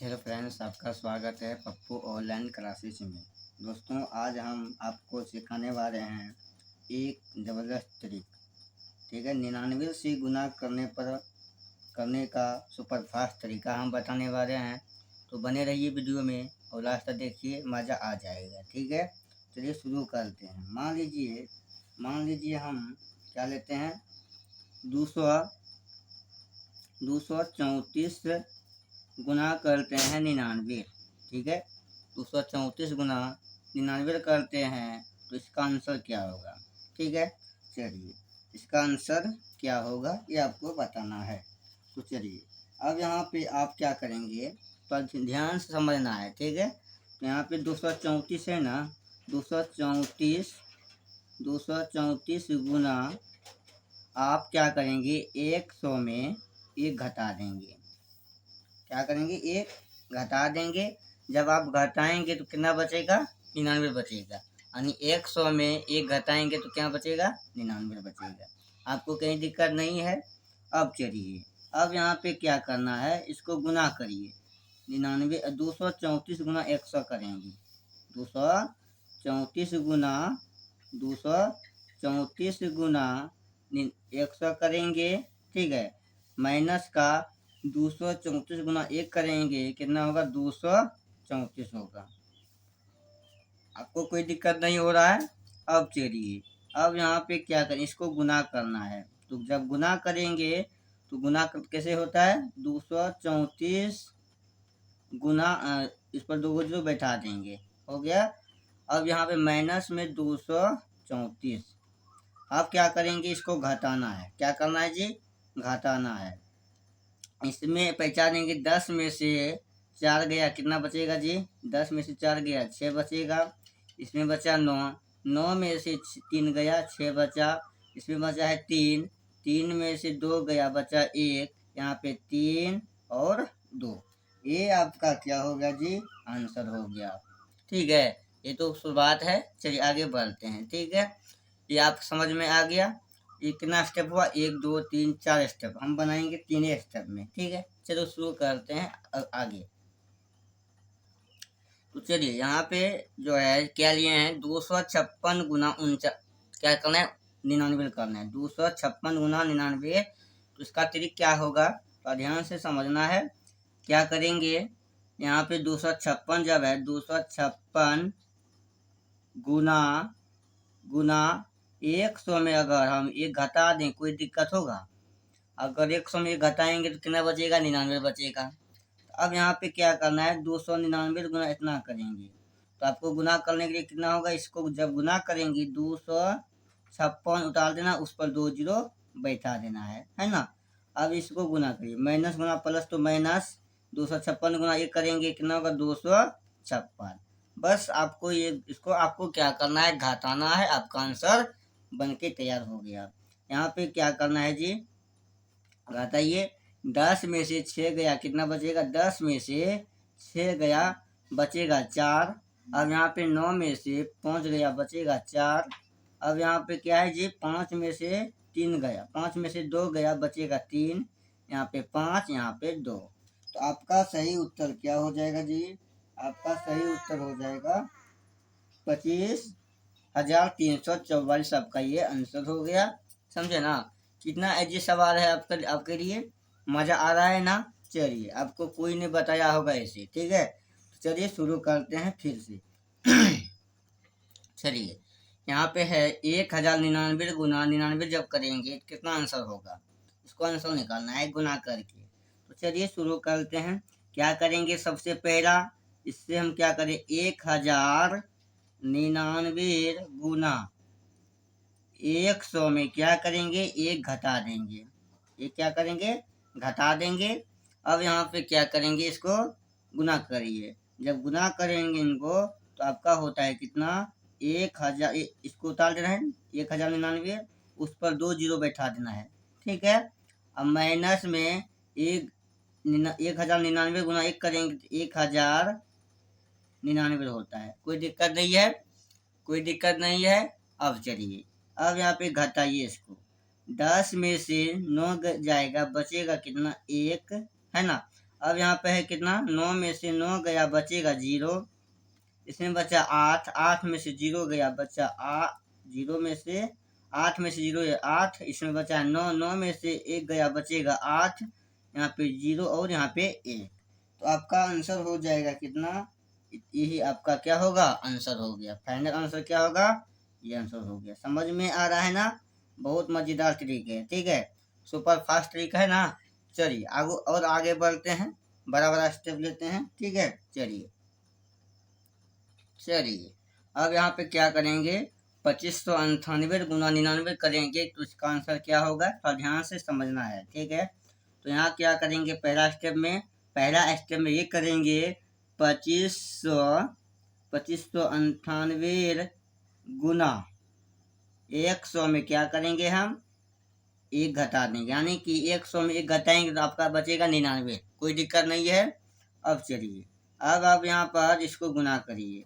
Hello friends, आपका स्वागत है पप्पू ऑनलाइन क्लासेस में। दोस्तों, आज हम आपको सिखाने वाले हैं एक ज़बरदस्त ट्रिक। ठीक है, 99 से गुना करने का सुपरफास्ट तरीका हम बताने वाले हैं। तो बने रहिए वीडियो में और लास्ट तक देखिए, मज़ा आ जाएगा। ठीक है, चलिए शुरू करते हैं। मान लीजिए हम क्या लेते हैं, 234 गुना करते हैं 99। ठीक है, 234 गुना 99 करते हैं तो इसका आंसर क्या होगा। ठीक है, चलिए इसका आंसर क्या होगा ये आपको बताना है। तो चलिए अब यहाँ पे आप क्या करेंगे, पर ध्यान से समझना है। ठीक है, तो यहाँ पे 234 है ना, 234 गुना आप क्या करेंगे, 100 में एक घटा देंगे। क्या करेंगे, एक घटा देंगे। जब आप घटाएंगे तो कितना बचेगा, 99 बचेगा। यानी 100 में एक घटाएंगे तो क्या बचेगा, 99 बचेगा। आपको कहीं दिक्कत नहीं है। अब चलिए, अब यहाँ पे क्या करना है, इसको गुना करिए। 234 गुना 100 करेंगे। 234 गुना 100 करेंगे। ठीक है, माइनस का 234 गुना 1 करेंगे, कितना होगा, 234 होगा। आपको कोई दिक्कत नहीं हो रहा है। अब चलिए, अब यहाँ पे क्या करें, इसको गुना करना है। तो जब गुना करेंगे तो गुना कैसे होता है, 234 गुना इस पर 2 जीरो बैठा देंगे, हो गया। अब यहाँ पे माइनस में 234। अब क्या करेंगे, इसको घटाना है। क्या करना है जी, घटाना है। इसमें पहचानेंगे 10 में से 4 गया, कितना बचेगा जी, 10 में से 4 गया 6 बचेगा। इसमें बचा 9, 9 में से 3 गया 6 बचा। इसमें बचा है 3, 3 में से 2 गया बचा 1। यहाँ पे 3 और 2, ये आपका क्या हो गया जी, आंसर हो गया। ठीक है, ये तो शुरुआत है। चलिए आगे बढ़ते हैं। ठीक है, ये आप समझ में आ गया। ये कितना स्टेप हुआ, 1 2 3 4 स्टेप हम बनाएंगे 3 स्टेप में। ठीक है, चलो शुरू करते हैं आगे। तो चलिए यहाँ पे जो है क्या लिए हैं, 256 गुना 49, क्या करना है, 99 करना है। 256 गुना 99, तो इसका ट्रिक क्या होगा, तो ध्यान से समझना है। क्या करेंगे, यहाँ पे 256 जब है, 256 गुना 100 में अगर हम एक घटा दें, कोई दिक्कत होगा। अगर 100 में घटाएंगे तो कितना बचेगा, 99 बचेगा। अब यहाँ पे क्या करना है, 299 गुना इतना करेंगे। तो आपको गुना करने के लिए कितना होगा, इसको जब गुना करेंगे 256 उतार देना, उस पर 2 जीरो बैठा देना है ना। अब इसको गुना करिए, माइनस गुना प्लस तो माइनस, 256 गुना 1 करेंगे, कितना होगा, 256। बस आपको इसको आपको क्या करना है, घटाना है। आपका आंसर बन के तैयार हो गया। यहाँ पे क्या करना है जी, घटाइए। 10 में से 6 गया, कितना बचेगा, 10 में से 6 गया बचेगा 4। अब यहाँ पे 9 में से 5 गया बचेगा 4। अब यहाँ पे क्या है जी, 5 में से 3 गया, 5 में से 2 गया बचेगा 3। यहाँ पे 5, यहाँ पे 2। तो आपका सही उत्तर क्या हो जाएगा जी, आपका सही उत्तर हो जाएगा 25,344। आपका ये आंसर हो गया। समझे ना, कितना इजी सवाल है आपके लिए, मज़ा आ रहा है ना। चलिए, आपको कोई ने बताया होगा ऐसे। ठीक है, तो चलिए शुरू करते हैं फिर से। चलिए, यहाँ पे है 1099 गुना 99 जब करेंगे तो कितना आंसर होगा, इसको आंसर निकालना है गुना करके। तो चलिए शुरू करते हैं। क्या करेंगे, सबसे पहला इससे हम क्या करें, 1099 गुना 100 में क्या करेंगे, एक घटा देंगे। ये क्या करेंगे, घटा देंगे। अब यहाँ पे क्या करेंगे, इसको गुना करिए। जब गुना करेंगे इनको तो आपका होता है कितना, 1000, इसको उतार देना है 1099, उस पर 2 जीरो बैठा देना है। ठीक है, अब माइनस में 1099 गुना 1 करेंगे तो 1099 होता है। कोई दिक्कत नहीं है, कोई दिक्कत नहीं है। अब चलिए, अब यहाँ पे घटाइए इसको। 10 में से 9 जाएगा, बचेगा कितना, 1, है ना। अब यहाँ पे है कितना, 9 में से 9 गया बचेगा 0, इसमें बचा 8, 8 में से 0 गया बचा 0 में से 8 में से 0 है 8, इसमें बचा 9, 9 में से 1 गया बचेगा 8, यहाँ पे 0 और यहाँ पे 1। तो आपका आंसर हो जाएगा कितना, यही आपका क्या होगा, आंसर हो गया। फाइनल आंसर क्या होगा, ये आंसर हो गया। समझ में आ रहा है ना, बहुत मजेदार तरीके है, ठीक है, सुपर फास्ट तरीका है ना। चलिए आगे बढ़ते हैं, बड़ा बड़ा स्टेप लेते हैं, ठीक है। चलिए अब यहाँ पे क्या करेंगे, 2598 गुना 99 करेंगे तो इसका आंसर क्या होगा, थोड़ा ध्यान से समझना है, ठीक है। तो यहाँ क्या करेंगे, पहला स्टेप में ये करेंगे 2598 गुना 100 में क्या करेंगे, हम 1 घटा देंगे, यानी कि 100 में 1 घटाएंगे तो आपका बचेगा 99, कोई दिक्कत नहीं है। अब चलिए अब आप यहाँ पर इसको गुना करिए,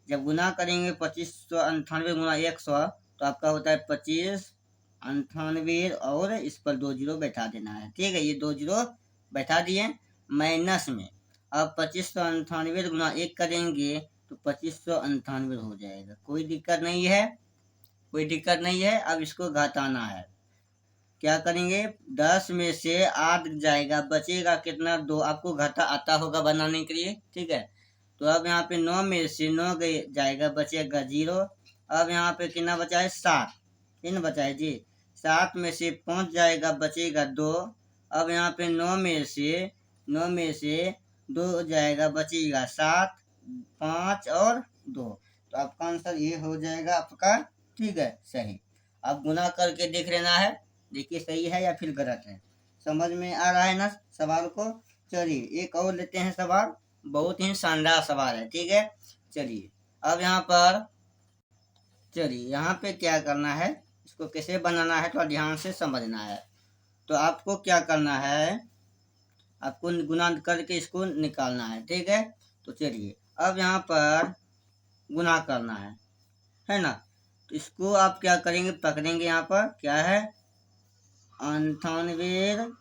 जब गुना करेंगे 2598 गुना 100 तो आपका होता है 2598 और इस पर 2 जीरो बैठा देना है, ठीक है। ये 2 जीरो बैठा दिए, माइनस में अब 2598 गुना 1 करेंगे तो 2598 हो जाएगा, कोई दिक्कत नहीं है। अब इसको घटाना है, क्या करेंगे, 10 में से 8 जाएगा, बचेगा कितना, 2। आपको घटा आता होगा बनाने के लिए, ठीक है। तो अब यहाँ पे 9 में से 9 जाएगा, बचेगा 0। अब यहाँ पे कितना बचा है, 7, कितना बचा है जी, 7 में से 5 जाएगा, बचेगा 2। अब यहाँ पे 9 में से 2 जाएगा, बचेगा 7, 5 और 2। तो आपका आंसर ये हो जाएगा आपका, ठीक है, सही। अब गुना करके देख लेना है, देखिए सही है या फिर गलत है। समझ में आ रहा है ना सवाल को। चलिए एक और लेते हैं सवाल, बहुत ही शानदार सवाल है, ठीक है। चलिए अब यहाँ पे क्या करना है, इसको कैसे बनाना है, थोड़ा ध्यान से समझना है। तो आपको क्या करना है, आपको गुना करके इसको निकालना है, ठीक है। तो चलिए अब यहाँ पर गुना करना है ना। तो इसको आप क्या करेंगे, पकड़ेंगे, यहाँ पर क्या है, 98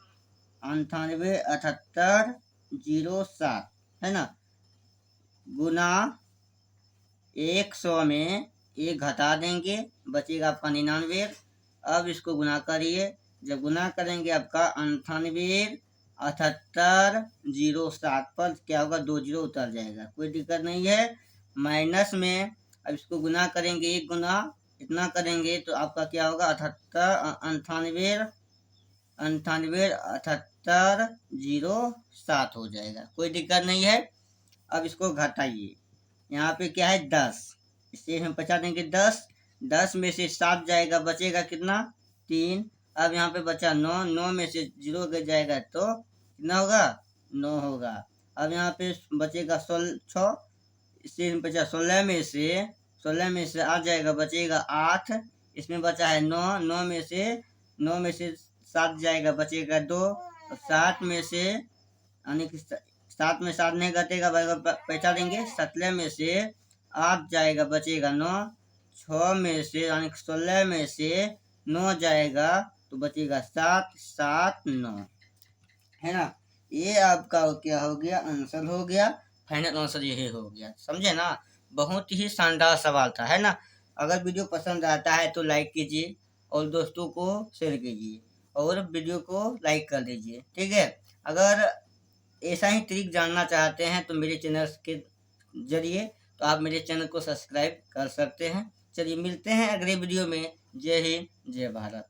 7807 है ना, गुना 100 में 1 घटा देंगे, बचेगा आपका 99। अब इसको गुना करिए, जब गुना करेंगे आपका 98 7807 पर क्या होगा, 2 जीरो उतर जाएगा, कोई दिक्कत नहीं है। माइनस में अब इसको गुना करेंगे, 1 गुना इतना करेंगे तो आपका क्या होगा, 98 7807 हो जाएगा, कोई दिक्कत नहीं है। अब इसको घटाइए, यहाँ पे क्या है 10, इससे हम बचा देंगे 10 में से 7 जाएगा, बचेगा कितना, 3। अब यहाँ पे बचा 9 में से 0 जाएगा तो कितना होगा, 9 होगा। अब यहाँ पे बचेगा 6, इससे हम बचा 16 में से आ जाएगा, बचेगा 8। इसमें बचा है 9 में से 7 जाएगा, बचेगा 2। 7 में से यानी कि 7 में 7 नहीं घटेगा, बैठा देंगे। 17 में से 8 जाएगा, बचेगा 9। 6 में से यानी कि 16 में से 9 जाएगा तो बचेगा 7, 7, 9 है ना। ये आपका क्या हो गया, आंसर हो गया, फाइनल आंसर यही हो गया, समझे ना। बहुत ही शानदार सवाल था, है ना। अगर वीडियो पसंद आता है तो लाइक कीजिए और दोस्तों को शेयर कीजिए और वीडियो को लाइक कर दीजिए, ठीक है। अगर ऐसा ही ट्रिक जानना चाहते हैं तो मेरे चैनल के जरिए तो आप मेरे चैनल को सब्सक्राइब कर सकते हैं। चलिए मिलते हैं अगले वीडियो में। जय हिंद, जय भारत।